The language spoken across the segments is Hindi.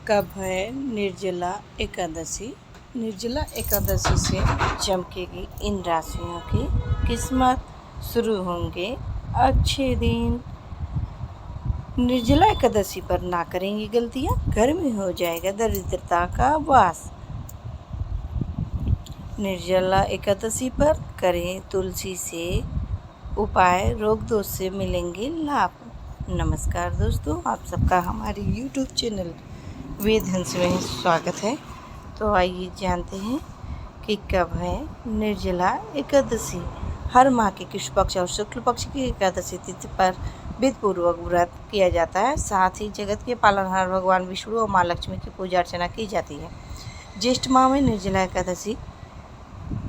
कब है निर्जला एकादशी। निर्जला एकादशी से चमकेगी इन राशियों की किस्मत, शुरू होंगे अच्छे दिन। निर्जला एकादशी पर ना करेंगी गलतियां, घर में हो जाएगा दरिद्रता का वास। निर्जला एकादशी पर करें तुलसी से उपाय, रोग दोष से मिलेंगे लाभ। नमस्कार दोस्तों, आप सबका हमारे YouTube चैनल वेद हंस में स्वागत है। तो आइए जानते हैं कि कब है निर्जला एकादशी। हर माह के कृष्ण पक्ष और शुक्ल पक्ष की एकादशी तिथि पर विधिपूर्वक व्रत किया जाता है। साथ ही जगत के पालनहार भगवान विष्णु और माँ लक्ष्मी की पूजा अर्चना की जाती है। ज्येष्ठ माह में निर्जला एकादशी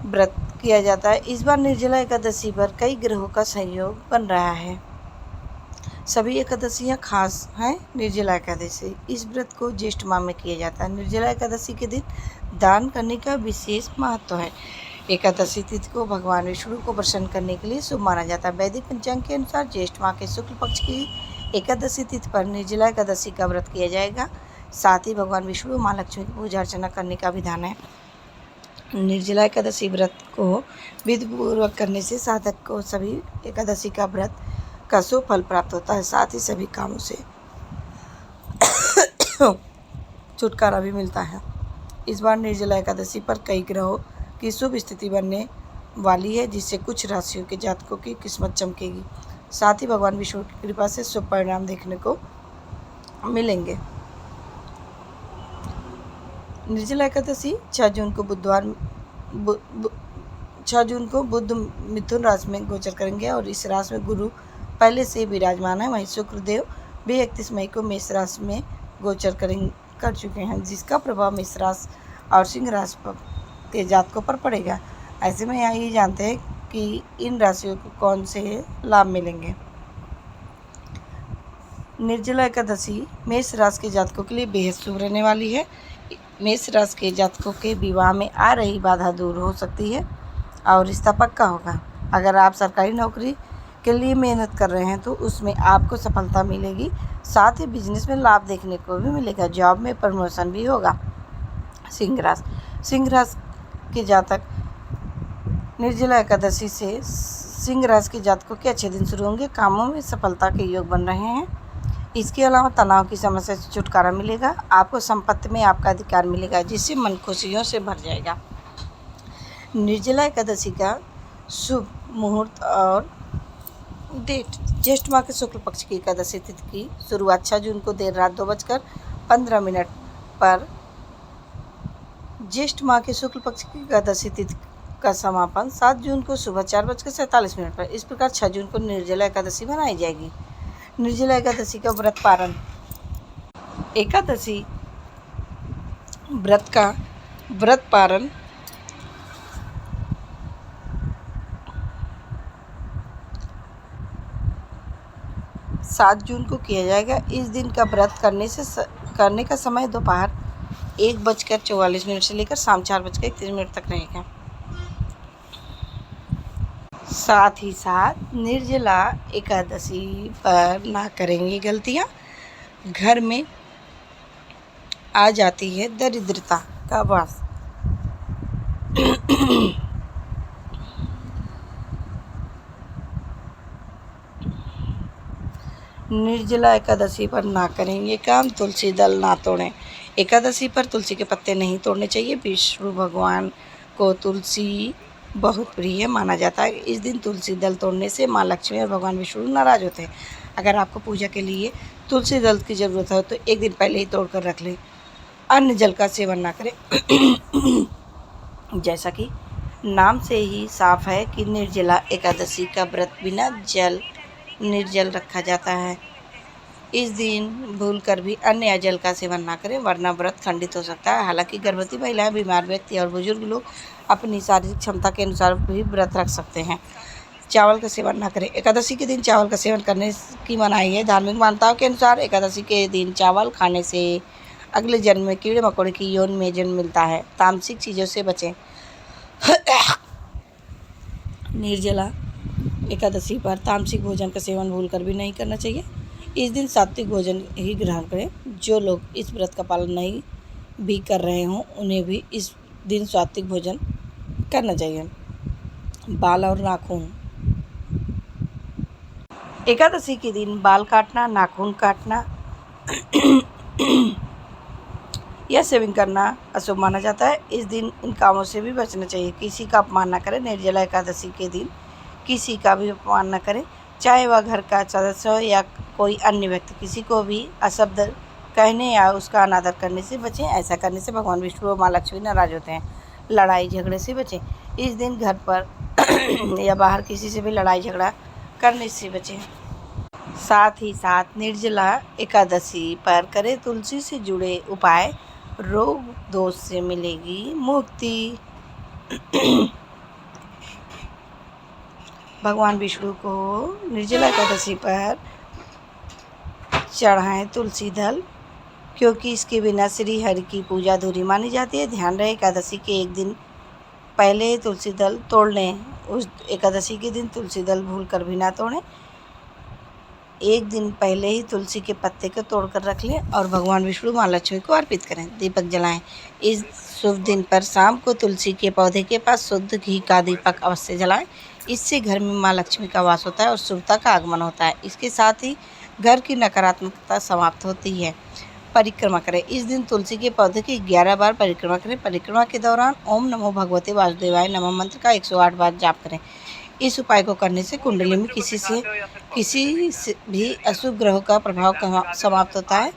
व्रत किया जाता है। इस बार निर्जला एकादशी पर कई ग्रहों का संयोग बन रहा है। सभी एकादशियां खास हैं। निर्जला एकादशी, इस व्रत को ज्येष्ठ माह में किया जाता है। निर्जला एकादशी के दिन दान करने का विशेष महत्व है। एकादशी तिथि को भगवान विष्णु को प्रसन्न करने के लिए शुभ माना जाता है। वैदिक पंचांग के अनुसार ज्येष्ठ माह के शुक्ल पक्ष की एकादशी तिथि पर निर्जला एकादशी का व्रत किया जाएगा। साथ ही भगवान विष्णु माँ लक्ष्मी की पूजा अर्चना करने का विधान है। निर्जला एकादशी व्रत को विधिपूर्वक करने से साधक को सभी एकादशी का व्रत का शुभ फल प्राप्त होता है। साथ ही सभी कामों से छुटकारा भी मिलता है। इस बार निर्जला एकादशी पर कई ग्रहों की शुभ स्थिति बनने वाली है, जिससे कुछ राशियों के जातकों की किस्मत चमकेगी। साथ ही भगवान विष्णु की कृपा से शुभ परिणाम देखने को मिलेंगे। निर्जला एकादशी 6 जून को बुध मिथुन राशि में गोचर करेंगे और इस राशि में गुरु पहले से विराजमान है। वहीं शुक्रदेव भी 31 मई को मेष राशि में गोचर कर चुके हैं, जिसका प्रभाव मेष राशि और सिंह राशि के जातकों पर पड़ेगा। ऐसे में यहाँ ये जानते हैं कि इन राशियों को कौन से लाभ मिलेंगे। निर्जला एकादशी मेष राशि के जातकों के लिए बेहद शुभ रहने वाली है। मेष राशि के जातकों के विवाह में आ रही बाधा दूर हो सकती है और रिश्ता पक्का होगा। अगर आप सरकारी नौकरी के लिए मेहनत कर रहे हैं तो उसमें आपको सफलता मिलेगी। साथ ही बिजनेस में लाभ देखने को भी मिलेगा। जॉब में प्रमोशन भी होगा। सिंह राशि के जातक निर्जला एकादशी से सिंह राशि के जातकों के अच्छे दिन शुरू होंगे। कामों में सफलता के योग बन रहे हैं। इसके अलावा तनाव की समस्या से छुटकारा मिलेगा। आपको संपत्ति में आपका अधिकार मिलेगा, जिससे मन खुशियों से भर जाएगा। निर्जला एकादशी का शुभ मुहूर्त और डेट। ज्येष्ठ माह के शुक्ल पक्ष की एकादशी तिथि की शुरुआत 6 जून को देर रात 2:15 पर, ज्येष्ठ माह के शुक्ल पक्ष की एकादशी तिथि का समापन 7 जून को सुबह 4:47 पर। इस प्रकार 6 जून को निर्जला एकादशी मनाई जाएगी। निर्जला एकादशी का व्रत पारण। एकादशी व्रत का व्रत पारण 7 जून को किया जाएगा। इस दिन का व्रत करने का समय दोपहर 1:44 से लेकर शाम 4:31 तक रहेगा। साथ ही साथ निर्जला एकादशी पर ना करेंगे गलतियां, घर में आ जाती है दरिद्रता का वास। निर्जला एकादशी पर ना करेंगे काम, तुलसी दल ना तोड़ें। एकादशी पर तुलसी के पत्ते नहीं तोड़ने चाहिए। विष्णु भगवान को तुलसी बहुत प्रिय माना जाता है। इस दिन तुलसी दल तोड़ने से माँ लक्ष्मी और भगवान विष्णु नाराज होते हैं। अगर आपको पूजा के लिए तुलसी दल की ज़रूरत हो तो एक दिन पहले ही तोड़ कर रख लें। अन्य जल का सेवन ना करें। जैसा कि नाम से ही साफ है कि निर्जला एकादशी का व्रत बिना जल निर्जल रखा जाता है। इस दिन भूलकर भी अन्य जल का सेवन ना करें, वरना व्रत खंडित हो सकता है। हालांकि गर्भवती महिलाएं, बीमार व्यक्ति और बुजुर्ग लोग अपनी शारीरिक क्षमता के अनुसार भी व्रत रख सकते हैं। चावल का सेवन ना करें। एकादशी के दिन चावल का सेवन करने की मनाही है। धार्मिक मान्यताओं के अनुसार एकादशी के दिन चावल खाने से अगले जन्म में कीड़े मकोड़े की यौन में जन्म मिलता है। तामसिक चीज़ों से बचें। निर्जला एकादशी पर तामसिक भोजन का सेवन भूलकर भी नहीं करना चाहिए। इस दिन सात्विक भोजन ही ग्रहण करें। जो लोग इस व्रत का पालन नहीं भी कर रहे हों उन्हें भी इस दिन सात्विक भोजन करना चाहिए। बाल और नाखून। एकादशी के दिन बाल काटना, नाखून काटना या शेविंग करना अशुभ माना जाता है। इस दिन इन कामों से भी बचना चाहिए। किसी का अपमान न करें। निर्जला एकादशी के दिन किसी का भी अपमान न करें, चाहे वह घर का सदस्य हो या कोई अन्य व्यक्ति। किसी को भी अशब्द कहने या उसका अनादर करने से बचें। ऐसा करने से भगवान विष्णु और माँ लक्ष्मी नाराज होते हैं। लड़ाई झगड़े से बचें। इस दिन घर पर या बाहर किसी से भी लड़ाई झगड़ा करने से बचें। साथ ही साथ निर्जला एकादशी पर करें तुलसी से जुड़े उपाय, रोग दोष से मिलेगी मुक्ति। भगवान विष्णु को निर्जला एकादशी पर चढ़ाएं तुलसी दल, क्योंकि इसके बिना श्री हरि की पूजा अधूरी मानी जाती है। ध्यान रहे एकादशी के एक दिन पहले तुलसी दल तोड़ लें। उस एकादशी के दिन तुलसी दल भूल कर भी ना तोड़ें। एक दिन पहले ही तुलसी के पत्ते को तोड़कर रख लें और भगवान विष्णु माँ लक्ष्मी को अर्पित करें। दीपक जलाएं। इस शुभ दिन पर शाम को तुलसी के पौधे के पास शुद्ध घी का दीपक अवश्य जलाएं। इससे घर में माँ लक्ष्मी का वास होता है और शुभता का आगमन होता है। इसके साथ ही घर की नकारात्मकता समाप्त होती है। परिक्रमा करें। इस दिन तुलसी के पौधे की 11 बार परिक्रमा करें। परिक्रमा के दौरान ओम नमो भगवते वासुदेवाय नमः मंत्र का 108 बार जाप करें। इस उपाय को करने से कुंडली में किसी से भी अशुभ ग्रहों का प्रभाव समाप्त होता है।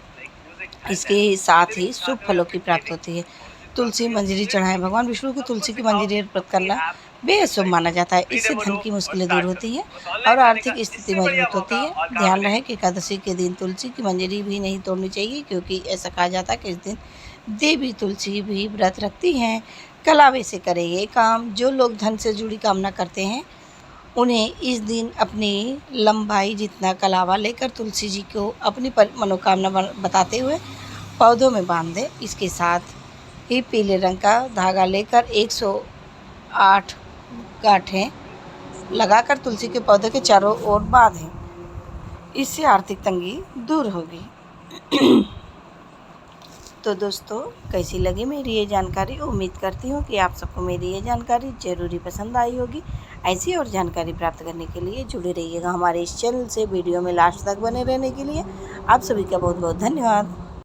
इसके साथ ही शुभ फलों की प्राप्ति होती है। तुलसी मंजरी चढ़ाएं। भगवान विष्णु को तुलसी की मंजरी अर्पित करना बेहद शुभ माना जाता है। इससे धन की मुश्किलें दूर होती हैं और आर्थिक स्थिति मजबूत होती है। ध्यान रहे कि एकादशी के दिन तुलसी की मंजरी भी नहीं तोड़नी चाहिए, क्योंकि ऐसा कहा जाता है कि इस दिन देवी तुलसी भी व्रत रखती हैं। कलावे से करें ये काम। जो लोग धन से जुड़ी कामना करते हैं उन्हें इस दिन अपनी लंबाई जितना कलावा लेकर तुलसी जी को अपनी मनोकामना बताते हुए पौधों में बांध दें। इसके साथ ही पीले रंग का धागा लेकर 108 गांठें लगाकर तुलसी के पौधे के चारों ओर बांधें। इससे आर्थिक तंगी दूर होगी। तो दोस्तों, कैसी लगी मेरी ये जानकारी? उम्मीद करती हूँ कि आप सबको मेरी ये जानकारी ज़रूरी पसंद आई होगी। ऐसी और जानकारी प्राप्त करने के लिए जुड़े रहिएगा हमारे इस चैनल से। वीडियो में लास्ट तक बने रहने के लिए आप सभी का बहुत बहुत धन्यवाद।